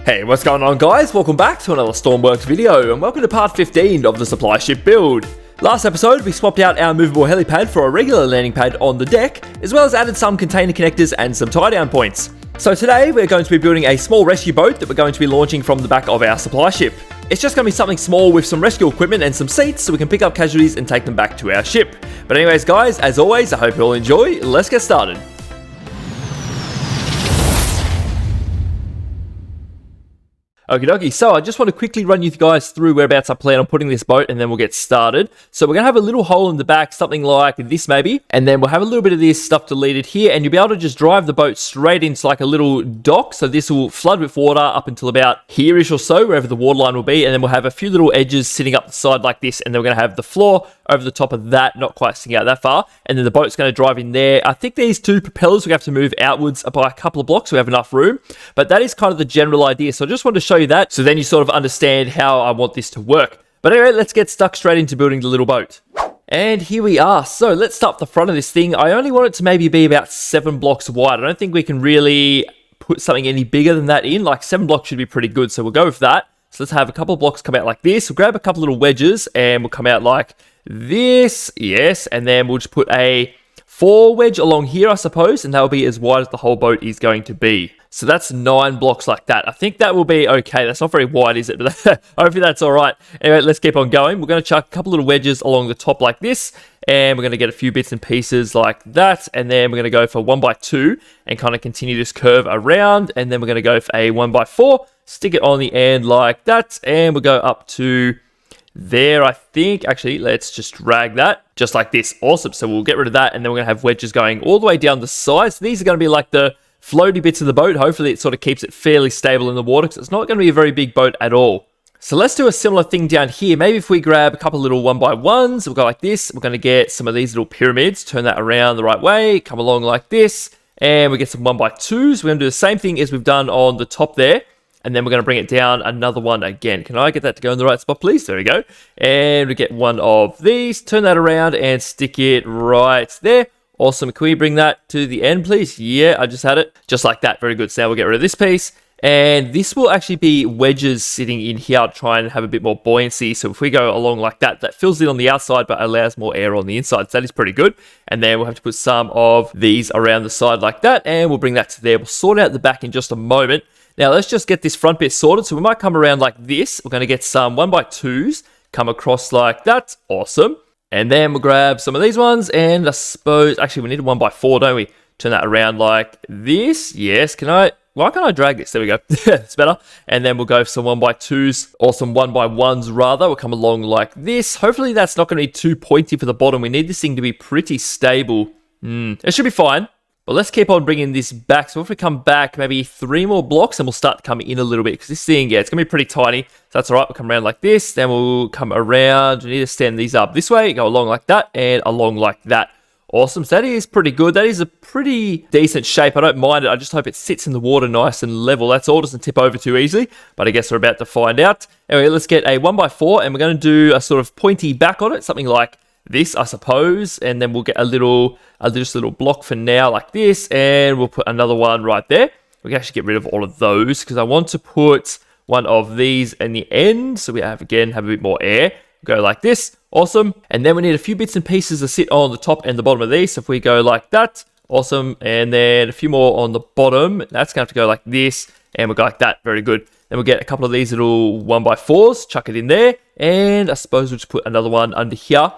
Hey, what's going on guys? Welcome back to another Stormworks video and welcome to part 15 of the supply ship build. Last episode we swapped out our movable helipad for a regular landing pad on the deck, as well as added some container connectors and some tie down points. So today we're going to be building a small rescue boat that we're going to be launching from the back of our supply ship. It's just going to be something small with some rescue equipment and some seats so we can pick up casualties and take them back to our ship. But anyways guys, as always, I hope you all enjoy. Let's get started. Okie dokie, so I just want to quickly run you guys through whereabouts I plan on putting this boat and then we'll get started. So we're going to have a little hole in the back, something like this maybe, and then we'll have a little bit of this stuff deleted here and you'll be able to just drive the boat straight into like a little dock. So this will flood with water up until about here-ish or so, wherever the waterline will be, and then we'll have a few little edges sitting up the side like this, and then we're going to have the floor over the top of that, not quite sticking out that far, and then the boat's going to drive in there. I think these two propellers we have to move outwards by a couple of blocks so we have enough room, but that is kind of the general idea. So I just wanted to show you that, so then you sort of understand how I want this to work. But anyway, let's get stuck straight into building the little boat. And here we are. So let's start the front of this thing. I only want it to maybe be about 7 blocks wide. I don't think we can really put something any bigger than that in. Like 7 blocks should be pretty good, so we'll go with that. So let's have a couple of blocks come out like this. We'll grab a couple of little wedges and we'll come out like this. Yes, and then we'll just put a 4 wedge along here, I suppose, and that'll be as wide as the whole boat is going to be. So that's 9 blocks like that. I think that will be okay. That's not very wide, is it? But hopefully that's all right. Anyway, let's keep on going. We're going to chuck a couple little wedges along the top like this, and we're going to get a few bits and pieces like that, and then we're going to go for 1x2 and kind of continue this curve around, and then we're going to go for a 1x4, stick it on the end like that, and we'll go up to there, I think. Actually, let's just drag that just like this. Awesome. So we'll get rid of that, and then we're going to have wedges going all the way down the sides. These are going to be like the floaty bits of the boat. Hopefully it sort of keeps it fairly stable in the water because it's not going to be a very big boat at all. So let's do a similar thing down here. Maybe if we grab a couple little 1x1s, we'll go like this. We're going to get some of these little pyramids, turn that around the right way, come along like this, and we get some 1x2s. We're going to do the same thing as we've done on the top there. And then we're going to bring it down another one again. Can I get that to go in the right spot, please? There we go. And we get one of these, turn that around and stick it right there. Awesome. Can we bring that to the end, please? Yeah, I just had it. Just like that. Very good. So now we'll get rid of this piece. And this will actually be wedges sitting in here to try and have a bit more buoyancy. So if we go along like that, that fills it on the outside but allows more air on the inside. So that is pretty good. And then we'll have to put some of these around the side like that. And we'll bring that to there. We'll sort out the back in just a moment. Now let's just get this front bit sorted. So we might come around like this. We're going to get some 1x2s, come across like that. Awesome. And then we'll grab some of these ones, and I suppose, actually we need a 1x4, don't we? Turn that around like this. Yes, why can't I drag this? There we go. It's better. And then we'll go for some 1x2s, or some 1x1s rather. We'll come along like this. Hopefully that's not going to be too pointy for the bottom. We need this thing to be pretty stable. It should be fine. But let's keep on bringing this back. So if we come back maybe 3 more blocks, and we'll start coming in a little bit. Because this thing, yeah, it's going to be pretty tiny. So that's all right. We'll come around like this. Then we'll come around. We need to stand these up this way. Go along like that. And along like that. Awesome. So that is pretty good. That is a pretty decent shape. I don't mind it. I just hope it sits in the water nice and level. That's all. Doesn't tip over too easily. But I guess we're about to find out. Anyway, let's get a 1x4. And we're going to do a sort of pointy back on it. Something like this, I suppose, and then we'll get just a little block for now like this, and we'll put another one right there. We can actually get rid of all of those because I want to put one of these in the end, so we have a bit more air. Go like this. Awesome. And then we need a few bits and pieces to sit on the top and the bottom of these. So if we go like that, awesome, and then a few more on the bottom, that's going to have to go like this, and we'll go like that. Very good. Then we'll get a couple of these little 1x4s, chuck it in there, and I suppose we'll just put another one under here.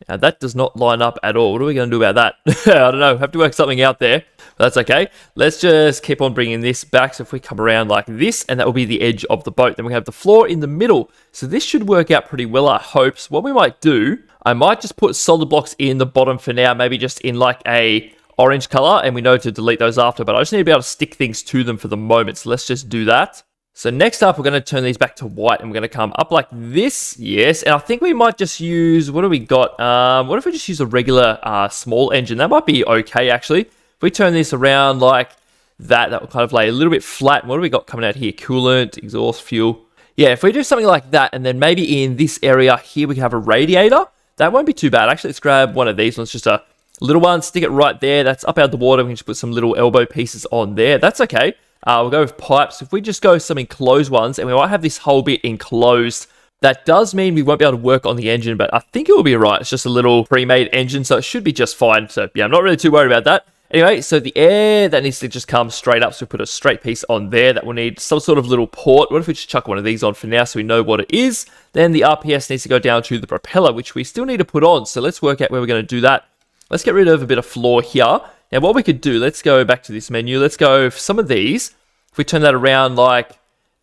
Now that does not line up at all. What are we going to do about that? I don't know. Have to work something out there. But that's okay. Let's just keep on bringing this back. So if we come around like this, and that will be the edge of the boat. Then we have the floor in the middle. So this should work out pretty well, I hope. So what we might do, I might just put solid blocks in the bottom for now. Maybe just in like a orange color. And we know to delete those after. But I just need to be able to stick things to them for the moment. So let's just do that. So next up, we're going to turn these back to white, and we're going to come up like this. Yes, and I think we might just use, what do we got? What if we just use a regular small engine? That might be okay, actually. If we turn this around like that, that will kind of lay a little bit flat. What do we got coming out here? Coolant, exhaust fuel. Yeah, if we do something like that, and then maybe in this area here, we can have a radiator. That won't be too bad. Actually, let's grab one of these ones, just a little one, stick it right there. That's up out of the water. We can just put some little elbow pieces on there. That's okay. We'll go with pipes. If we just go some enclosed ones, and we might have this whole bit enclosed, that does mean we won't be able to work on the engine, but I think it will be right. It's just a little pre-made engine, so it should be just fine. So yeah, I'm not really too worried about that. Anyway, so the air, that needs to just come straight up. So we put a straight piece on there. That will need some sort of little port. What if we just chuck one of these on for now so we know what it is? Then the RPS needs to go down to the propeller, which we still need to put on. So let's work out where we're going to do that. Let's get rid of a bit of floor here. Now what we could do, let's go back to this menu. Let's go for some of these. If we turn that around like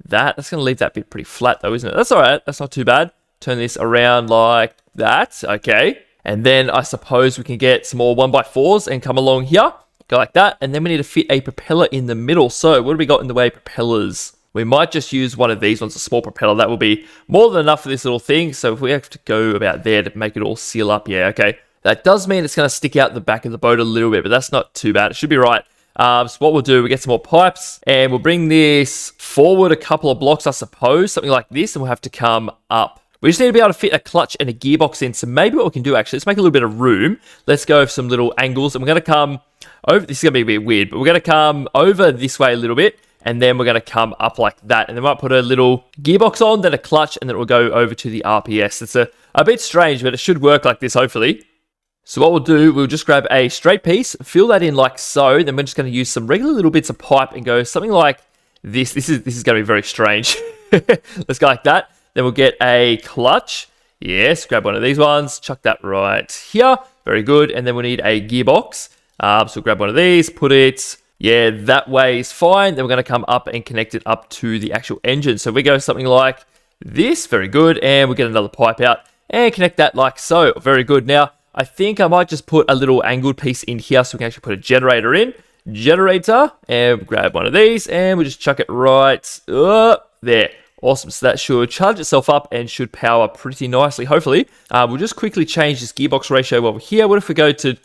that, that's going to leave that bit pretty flat though, isn't it? That's all right. That's not too bad. Turn this around like that. Okay. And then I suppose we can get some more 1x4s and come along here. Go like that. And then we need to fit a propeller in the middle. So what do we got in the way of propellers? We might just use one of these ones, a small propeller. That will be more than enough for this little thing. So if we have to go about there to make it all seal up, yeah, okay. That does mean it's going to stick out the back of the boat a little bit, but that's not too bad. It should be right. So what we'll do, we get some more pipes, and we'll bring this forward a couple of blocks, I suppose, something like this, and we'll have to come up. We just need to be able to fit a clutch and a gearbox in. So maybe what we can do, actually, let's make a little bit of room. Let's go with some little angles, and we're going to come over. This is going to be a bit weird, but we're going to come over this way a little bit, and then we're going to come up like that. And then we might put a little gearbox on, then a clutch, and then it will go over to the RPS. It's a bit strange, but it should work like this, hopefully. So what we'll do, we'll just grab a straight piece, fill that in like so. Then we're just going to use some regular little bits of pipe and go something like this. This is going to be very strange. Let's go like that. Then we'll get a clutch. Yes, grab one of these ones. Chuck that right here. Very good. And then we'll need a gearbox. So we'll grab one of these, put it, yeah, that way is fine. Then we're going to come up and connect it up to the actual engine. So we go something like this. Very good. And we'll get another pipe out and connect that like so. Very good. Now, I think I might just put a little angled piece in here so we can actually put a generator in. Generator. And we'll grab one of these and we'll just chuck it right there. Awesome. So that should charge itself up and should power pretty nicely, hopefully. We'll just quickly change this gearbox ratio over here. What if we go to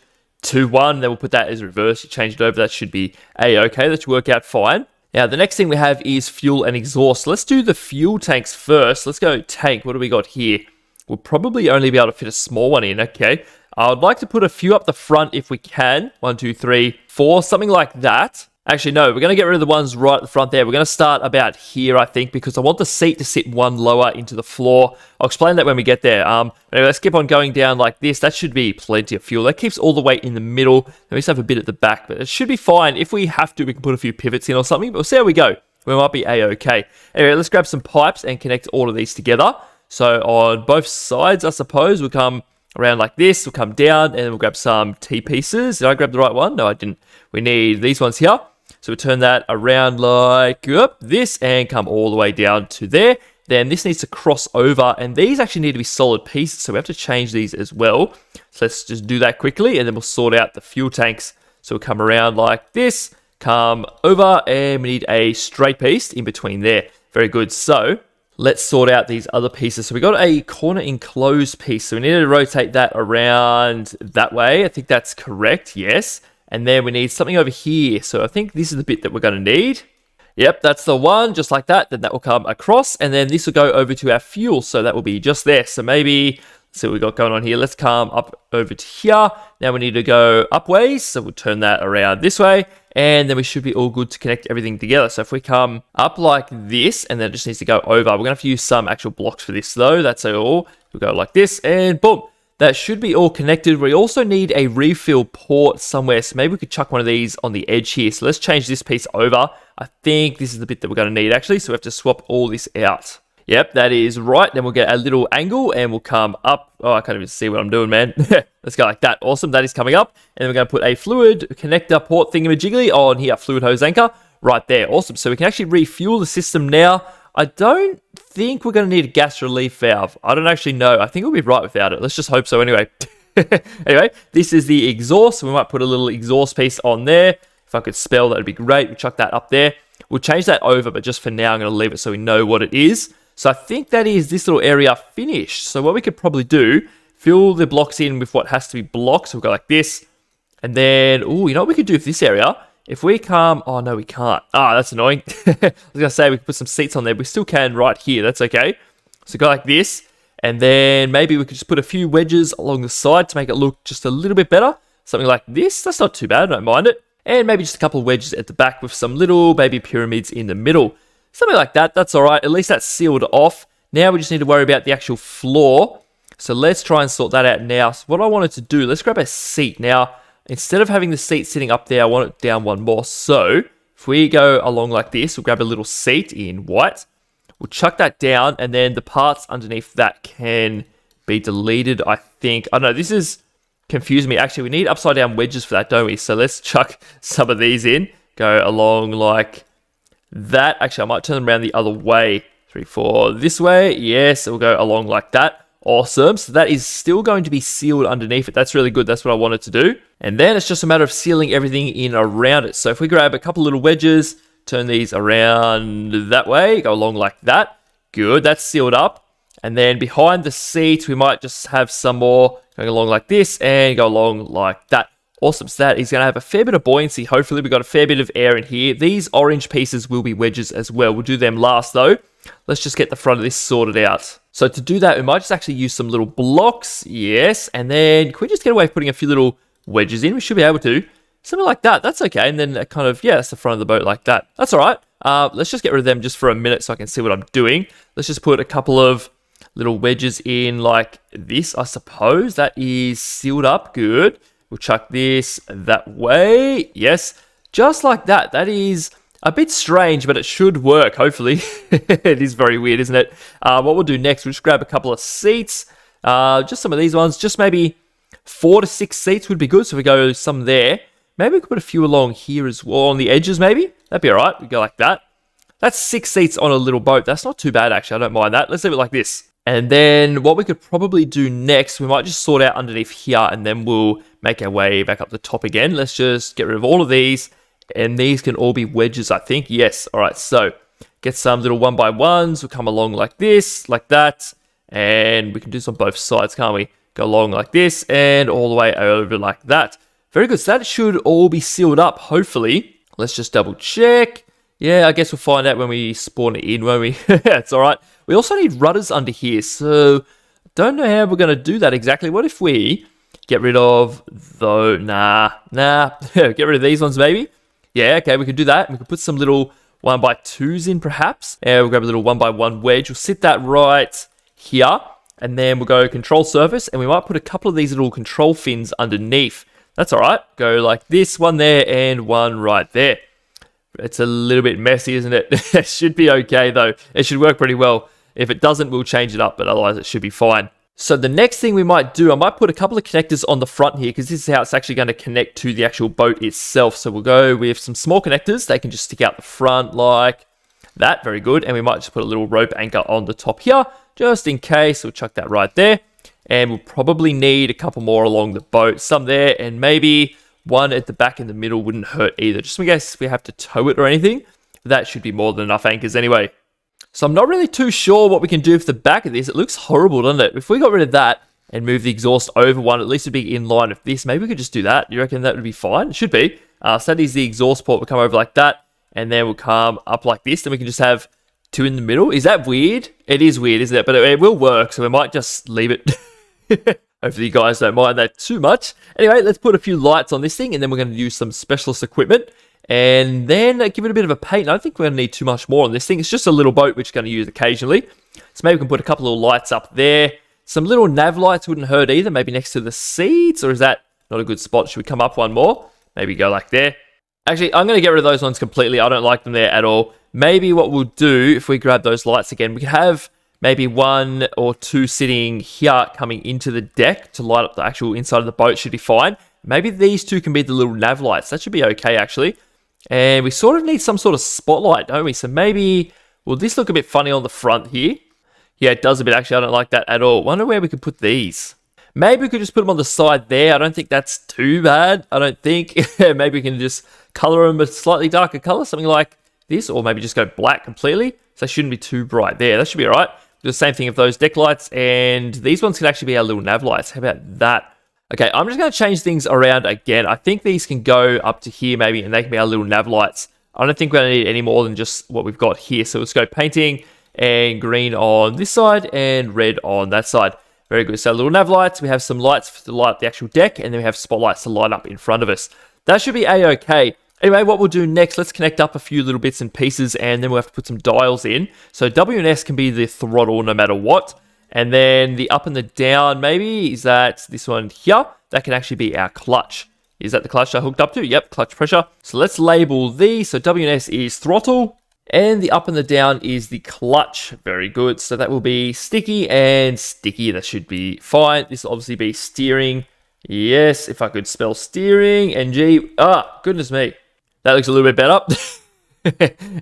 2:1, then we'll put that as reverse. You change it over. That should be A-okay. That should work out fine. Now, the next thing we have is fuel and exhaust. Let's do the fuel tanks first. Let's go tank. What do we got here? We'll probably only be able to fit a small one in. Okay. I would like to put a few up the front if we can. 1, 2, 3, 4, something like that. Actually, no, we're going to get rid of the ones right at the front there. We're going to start about here, I think, because I want the seat to sit one lower into the floor. I'll explain that when we get there. Anyway, let's keep on going down like this. That should be plenty of fuel. That keeps all the weight in the middle. And we just have a bit at the back, but it should be fine. If we have to, we can put a few pivots in or something, but we'll see how we go. We might be A-okay. Anyway, let's grab some pipes and connect all of these together. So on both sides, I suppose, we'll come around like this. We'll come down and we'll grab some T-pieces. Did I grab the right one? No, I didn't. We need these ones here. So we turn that around like this and come all the way down to there. Then this needs to cross over, and these actually need to be solid pieces, so we have to change these as well. So let's just do that quickly, and then we'll sort out the fuel tanks. So we'll come around like this, come over, and we need a straight piece in between there. Very good. So let's sort out these other pieces. So we got a corner enclosed piece, so we need to rotate that around that way. I think that's correct, yes. And then we need something over here. So I think this is the bit that we're going to need. Yep, that's the one, just like that. Then that will come across, and then this will go over to our fuel. So that will be just there. So maybe, let's see what we got going on here. Let's come up over to here. Now we need to go upways. So we'll turn that around this way, and then we should be all good to connect everything together. So if we come up like this, and then it just needs to go over. We're going to have to use some actual blocks for this though. That's all. We'll go like this, and boom. That should be all connected. We also need a refill port somewhere. So maybe we could chuck one of these on the edge here. So let's change this piece over. I think this is the bit that we're going to need actually. So we have to swap all this out. Yep, that is right. Then we'll get a little angle and we'll come up. Oh, I can't even see what I'm doing, man. Let's go like that. Awesome. That is coming up. And then we're going to put a fluid connector port thingamajiggly on here. Fluid hose anchor right there. Awesome. So we can actually refuel the system now. I don't think we're going to need a gas relief valve. I don't actually know. I think we'll be right without it. Let's just hope so anyway. Anyway, this is the exhaust. We might put a little exhaust piece on there. If I could spell, that would be great. We'll chuck that up there. We'll change that over, but just for now, I'm going to leave it so we know what it is. So I think that is this little area finished. So what we could probably do, fill the blocks in with what has to be blocks. So we'll go like this. And then, oh, you know what we could do with this area? If we come, oh no, we can't. Ah, that's annoying. I was going to say we could put some seats on there. We still can right here. That's okay. So go like this. And then maybe we could just put a few wedges along the side to make it look just a little bit better. Something like this. That's not too bad. I don't mind it. and maybe just a couple of wedges at the back with some little baby pyramids in the middle. Something like that, that's all right. At least that's sealed off. Now we just need to worry about the actual floor. So let's try and sort that out now. So what I wanted to do, let's grab a seat. Now, instead of having the seat sitting up there, I want it down one more. So if we go along like this, we'll grab a little seat in white. We'll chuck that down, and then the parts underneath that can be deleted, I think. I don't know, this is confusing me. Actually, we need upside down wedges for that, don't we? So let's chuck some of these in. Go along like that. Actually, I might turn them around the other way. 3, 4, this way. Yes, it will go along like that. Awesome. So that is still going to be sealed underneath it. That's really good. That's what I wanted to do. And then it's just a matter of sealing everything in around it. So if we grab a couple little wedges, turn these around that way, go along like that. Good. That's sealed up. And then behind the seat, we might just have some more going along like this and go along like that. Awesome. So that is going to have a fair bit of buoyancy. Hopefully, we've got a fair bit of air in here. These orange pieces will be wedges as well. We'll do them last though. Let's just get the front of this sorted out. So to do that, we might just actually use some little blocks. Yes. And then can we just get away with putting a few little wedges in? We should be able to. Something like that. That's okay. And then that kind of, yeah, that's the front of the boat like that. That's all right. Let's just get rid of them just for a minute so I can see what I'm doing. Let's just put a couple of little wedges in like this, I suppose. That is sealed up. Good. We'll chuck this that way. Yes. Just like that. That is a bit strange, but it should work, hopefully. It is very weird, isn't it? What we'll do next, we'll just grab a couple of seats. Just some of these ones. Just maybe 4 to 6 seats would be good. So if we go some there. Maybe we could put a few along here as well, on the edges maybe. That'd be all right. We go like that. That's 6 seats on a little boat. That's not too bad, actually. I don't mind that. Let's leave it like this. And then what we could probably do next, we might just sort out underneath here, and then we'll make our way back up the top again. Let's just get rid of all of these. And these can all be wedges, I think. Yes. All right. So get some little 1x1s. We'll come along like this, like that. And we can do this on both sides, can't we? Go along like this and all the way over like that. Very good. So that should all be sealed up, hopefully. Let's just double check. Yeah, I guess we'll find out when we spawn it in, won't we? It's all right. We also need rudders under here. So don't know how we're going to do that exactly. What if we get rid of the... Nah. Get rid of these ones, maybe. Yeah, okay, we could do that. We could put some little 1x2s in, perhaps. And we'll grab a little 1x1 wedge. We'll sit that right here. And then we'll go control surface. And we might put a couple of these little control fins underneath. That's all right. Go like this, one there, and one right there. It's a little bit messy, isn't it? It should be okay, though. It should work pretty well. If it doesn't, we'll change it up, but otherwise it should be fine. So the next thing we might do, I might put a couple of connectors on the front here, because this is how it's actually going to connect to the actual boat itself. So we'll go with some small connectors. They can just stick out the front like that. Very good. And we might just put a little rope anchor on the top here, just in case. We'll chuck that right there. And we'll probably need a couple more along the boat. Some there, and maybe one at the back in the middle wouldn't hurt either. Just in case we have to tow it or anything. That should be more than enough anchors anyway. So I'm not really too sure what we can do for the back of this. It looks horrible, doesn't it? If we got rid of that and move the exhaust over one, at least it'd be in line with this. Maybe we could just do that. You reckon that would be fine? It should be. So that is the exhaust port. We'll come over like that, and then we'll come up like this. Then we can just have 2 in the middle. Is that weird? It is weird, isn't it? But it will work, so we might just leave it. Hopefully you guys don't mind that too much. Anyway, let's put a few lights on this thing, and then we're going to use some specialist equipment. And then give it a bit of a paint. I don't think we're going to need too much more on this thing. It's just a little boat which we're going to use occasionally. So maybe we can put a couple of lights up there. Some little nav lights wouldn't hurt either. Maybe next to the seats, or is that not a good spot? Should we come up one more? Maybe go like there. Actually, I'm going to get rid of those ones completely. I don't like them there at all. Maybe what we'll do, if we grab those lights again, we could have maybe 1 or 2 sitting here coming into the deck to light up the actual inside of the boat. Should be fine. Maybe these 2 can be the little nav lights. That should be okay, actually. And we sort of need some sort of spotlight, don't we? So maybe, will this look a bit funny on the front here? Yeah, it does a bit, actually. I don't like that at all. Wonder where we could put these. Maybe we could just put them on the side there. I don't think that's too bad. I don't think. Maybe we can just color them a slightly darker color, something like this, or maybe just go black completely. So they shouldn't be too bright there. That should be all right. Do the same thing with those deck lights, and these ones can actually be our little nav lights. How about that? Okay, I'm just going to change things around again. I think these can go up to here maybe, and they can be our little nav lights. I don't think we're going to need any more than just what we've got here. So let's go painting, and green on this side, and red on that side. Very good. So little nav lights. We have some lights to light up the actual deck, and then we have spotlights to light up in front of us. That should be a-okay. Anyway, what we'll do next, let's connect up a few little bits and pieces, and then we'll have to put some dials in. So W and S can be the throttle no matter what. And then the up and the down, maybe, is that this one here? That can actually be our clutch. Is that the clutch I hooked up to? Yep, clutch pressure. So let's label these. So W and S is throttle, and the up and the down is the clutch. Very good. So that will be sticky and sticky. That should be fine. This will obviously be steering. Yes, if I could spell steering, NG. Ah, goodness me. That looks a little bit better.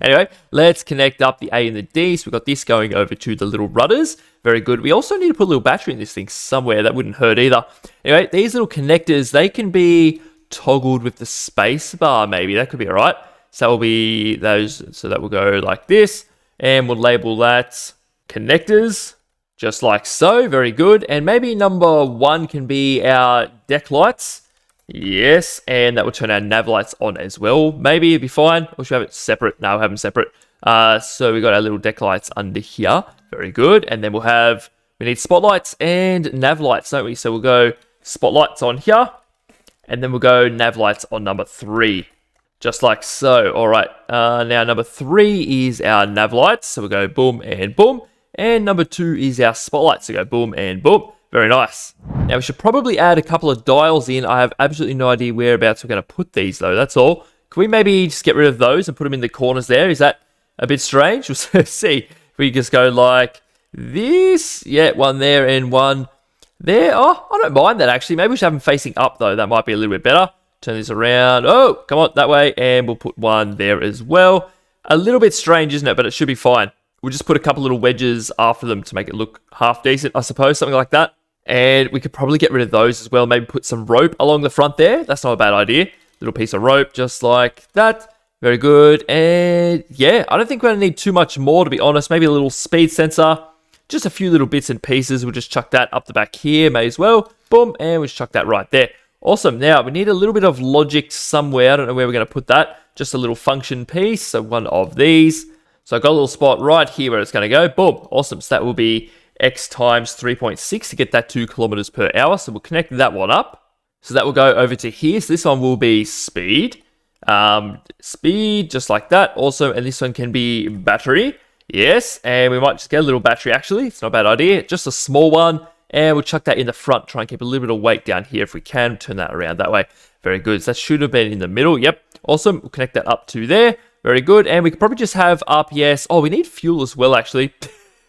Anyway, let's connect up the A and the D. So we've got this going over to the little rudders. Very good. We also need to put a little battery in this thing somewhere. That wouldn't hurt either. Anyway, these little connectors, they can be toggled with the space bar maybe. That could be all right. So that will be those. So that will go like this. And we'll label that connectors. Just like so. Very good. And maybe number 1 can be our deck lights. Yes, and that will turn our nav lights on as well. Maybe it'd be fine. Or should we have it separate? No, we'll have them separate. So we got our little deck lights under here. Very good. And then we need spotlights and nav lights, don't we? So we'll go spotlights on here. And then we'll go nav lights on number 3. Just like so. All right. Now number 3 is our nav lights. So we'll go boom and boom. And number 2 is our spotlights. So go boom and boom. Very nice. Now we should probably add a couple of dials in. I have absolutely no idea whereabouts we're going to put these though. That's all. Can we maybe just get rid of those and put them in the corners there? Is that a bit strange? We'll see. If we just go like this. Yeah, one there and one there. Oh, I don't mind that actually. Maybe we should have them facing up though. That might be a little bit better. Turn this around. Oh, come on, that way. And we'll put one there as well. A little bit strange, isn't it? But it should be fine. We'll just put a couple little wedges after them to make it look half decent, I suppose, something like that. And we could probably get rid of those as well. Maybe put some rope along the front there. That's not a bad idea. Little piece of rope just like that. Very good. And yeah, I don't think we're going to need too much more, to be honest. Maybe a little speed sensor. Just a few little bits and pieces. We'll just chuck that up the back here. May as well. Boom. And we'll just chuck that right there. Awesome. Now, we need a little bit of logic somewhere. I don't know where we're going to put that. Just a little function piece. So one of these. So I've got a little spot right here where it's going to go. Boom. Awesome. So that will be X times 3.6 to get that 2 kilometers per hour. So we'll connect that one up. So that will go over to here. So this one will be speed. Speed, just like that. Also, and this one can be battery. Yes. And we might just get a little battery actually. It's not a bad idea. Just a small one. And we'll chuck that in the front. Try and keep a little bit of weight down here if we can. Turn that around that way. Very good. So that should have been in the middle. Yep. Awesome. We'll connect that up to there. Very good. And we could probably just have RPS. Oh, we need fuel as well, actually.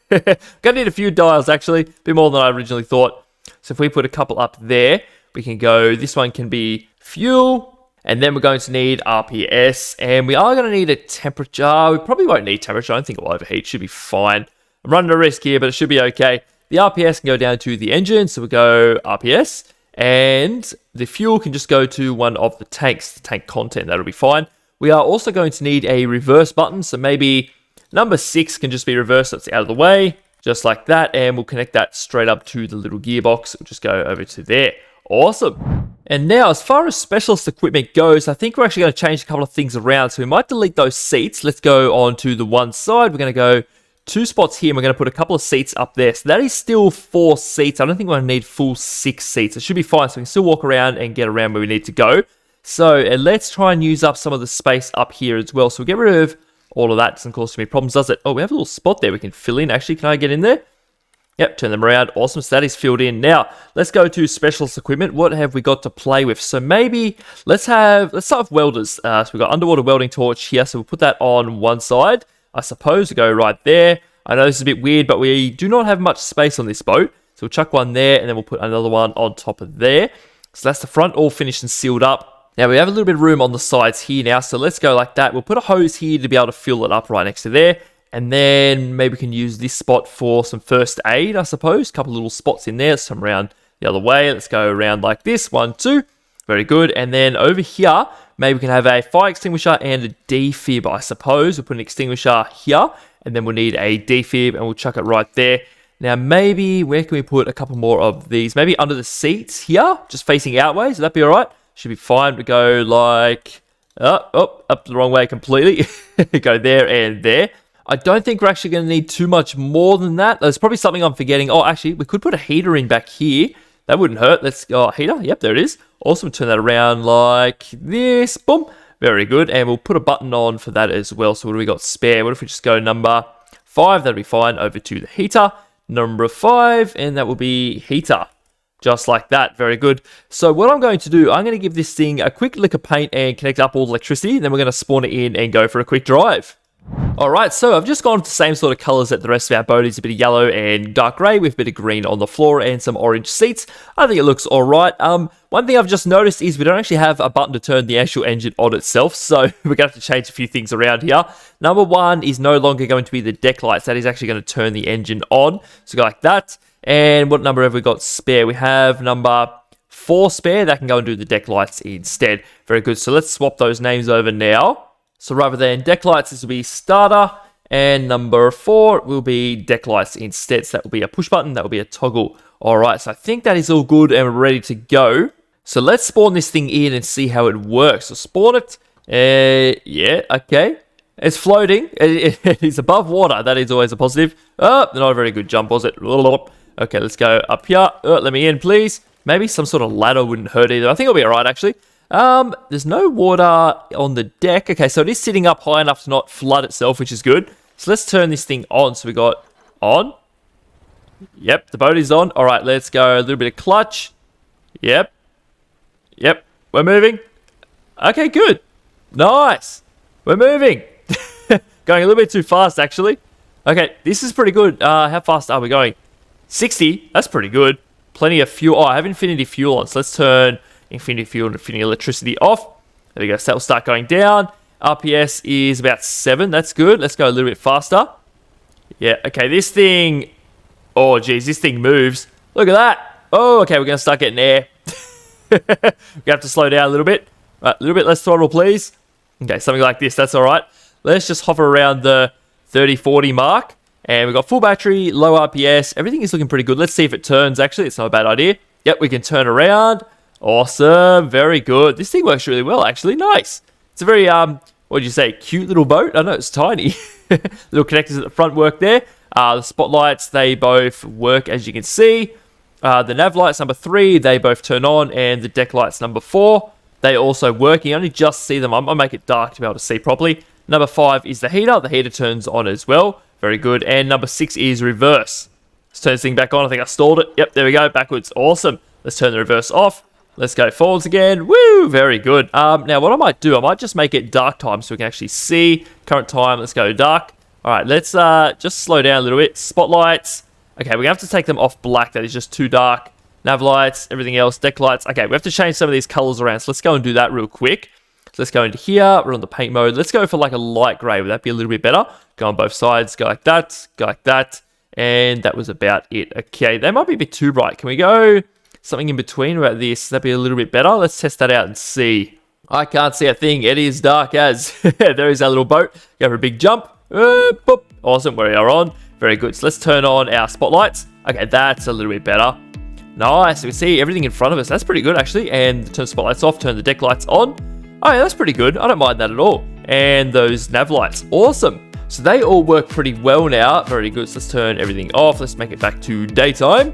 Gonna need a few dials, actually. A bit more than I originally thought. So if we put a couple up there, we can go, this one can be fuel. And then we're going to need RPS. And we are going to need a temperature. We probably won't need temperature. I don't think it will overheat. Should be fine. I'm running a risk here, but it should be okay. The RPS can go down to the engine. So we go RPS. And the fuel can just go to one of the tanks, the tank content. That'll be fine. We are also going to need a reverse button. So maybe number 6 can just be reversed. That's out of the way. Just like that. And we'll connect that straight up to the little gearbox. We'll just go over to there. Awesome. And now, as far as specialist equipment goes, I think we're actually going to change a couple of things around. So we might delete those seats. Let's go on to the one side. We're going to go 2 spots here. And we're going to put a couple of seats up there. So that is still 4 seats. I don't think we're going to need full 6 seats. It should be fine. So we can still walk around and get around where we need to go. So let's try and use up some of the space up here as well. So we'll get rid of all of that. Doesn't cause too many problems, does it? Oh, we have a little spot there we can fill in. Actually, can I get in there? Yep, turn them around. Awesome. So that is filled in. Now, let's go to specialist equipment. What have we got to play with? So maybe let's start with welders. So we've got underwater welding torch here. So we'll put that on one side. I suppose to go right there. I know this is a bit weird, but we do not have much space on this boat. So we'll chuck one there and then we'll put another one on top of there. So that's the front all finished and sealed up. Now, we have a little bit of room on the sides here now, so let's go like that. We'll put a hose here to be able to fill it up right next to there. And then maybe we can use this spot for some first aid, I suppose. A couple little spots in there, some around the other way. Let's go around like this. 1, 2. Very good. And then over here, maybe we can have a fire extinguisher and a defib, I suppose. We'll put an extinguisher here, and then we'll need a defib, and we'll chuck it right there. Now, maybe, where can we put a couple more of these? Maybe under the seats here, just facing outways. Would that be all right? Should be fine to go like, up the wrong way completely. Go there and there. I don't think we're actually going to need too much more than that. There's probably something I'm forgetting. Oh, actually, we could put a heater in back here. That wouldn't hurt. Let's go, heater. Yep, there it is. Awesome. Turn that around like this. Boom. Very good. And we'll put a button on for that as well. So what do we got spare? What if we just go number 5? That'll be fine. Over to the heater. Number 5. And that will be heater. Just like that. Very good. So what I'm going to do, I'm going to give this thing a quick lick of paint and connect up all the electricity. Then we're going to spawn it in and go for a quick drive. Alright, so I've just gone with the same sort of colours that the rest of our boat is. A bit of yellow and dark grey with a bit of green on the floor and some orange seats. I think it looks alright. One thing I've just noticed is we don't actually have a button to turn the actual engine on itself, so we're going to have to change a few things around here. Number 1 is no longer going to be the deck lights. That is actually going to turn the engine on. So go like that. And what number have we got spare? We have number 4 spare. That can go and do the deck lights instead. Very good. So let's swap those names over now. So rather than deck lights, this will be starter, and number 4 will be deck lights instead. So that will be a push button, that will be a toggle. Alright, so I think that is all good and we're ready to go. So let's spawn this thing in and see how it works. So spawn it. Yeah, okay. It's floating. It is above water. That is always a positive. Oh, not a very good jump, was it? Okay, let's go up here. Let me in, please. Maybe some sort of ladder wouldn't hurt either. I think it'll be alright, actually. There's no water on the deck. Okay, so it is sitting up high enough to not flood itself, which is good. So let's turn this thing on. So we got on. Yep, the boat is on. All right, let's go a little bit of clutch. Yep. Yep, we're moving. Okay, good. Nice. We're moving. Going a little bit too fast, actually. Okay, this is pretty good. How fast are we going? 60. That's pretty good. Plenty of fuel. Oh, I have infinity fuel on. So let's turn infinity fuel and infinity electricity off. There we go. So that will start going down. RPS is about 7. That's good. Let's go a little bit faster. Yeah, okay. This thing... Oh, geez. This thing moves. Look at that. Oh, okay. We're going to start getting air. We have to slow down a little bit. Right, a little bit less throttle, please. Okay, something like this. That's all right. Let's just hover around the 30-40 mark. And we've got full battery, low RPS. Everything is looking pretty good. Let's see if it turns, actually. It's not a bad idea. Yep, we can turn around. Awesome. Very good. This thing works really well, actually. Nice. It's a very, what would you say, cute little boat? I know it's tiny. Little connectors at the front work there. The spotlights, they both work, as you can see. The nav lights, number 3, they both turn on. And the deck lights, number 4, they also work. You only just see them. I'll make it dark to be able to see properly. Number 5 is the heater. The heater turns on as well. Very good. And number 6 is reverse. Let's turn this thing back on. I think I stalled it. Yep, there we go. Backwards. Awesome. Let's turn the reverse off. Let's go forwards again. Woo! Very good. Now, what I might do, I might just make it dark time so we can actually see. Current time, let's go dark. All right, let's just slow down a little bit. Spotlights. Okay, we have to take them off black. That is just too dark. Nav lights, everything else, deck lights. Okay, we have to change some of these colors around. So let's go and do that real quick. So let's go into here. We're on the paint mode. Let's go for like a light gray. Would that be a little bit better? Go on both sides. Go like that. Go like that. And that was about it. Okay, they might be a bit too bright. Can we go something in between about this? That'd be a little bit better. Let's test that out and see. I can't see a thing. It is dark as. There is our little boat. Go for a big jump. Boop. Awesome. We are on. Very good. So let's turn on our spotlights. Okay, that's a little bit better. Nice. We see everything in front of us. That's pretty good, actually. And turn spotlights off. Turn the deck lights on. Oh, yeah, that's pretty good. I don't mind that at all. And those nav lights. Awesome. So they all work pretty well now. Very good. So let's turn everything off. Let's make it back to daytime.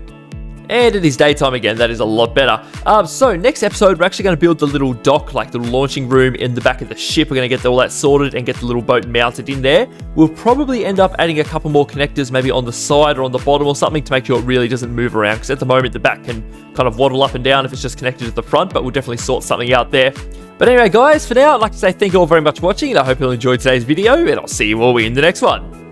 And it is daytime again. That is a lot better. So next episode, we're actually going to build the little dock, like the launching room in the back of the ship. We're going to get all that sorted and get the little boat mounted in there. We'll probably end up adding a couple more connectors, maybe on the side or on the bottom or something, to make sure it really doesn't move around. Because at the moment, the back can kind of waddle up and down if it's just connected to the front. But we'll definitely sort something out there. But anyway, guys, for now, I'd like to say thank you all very much for watching. And I hope you all enjoyed today's video. And I'll see you all in the next one.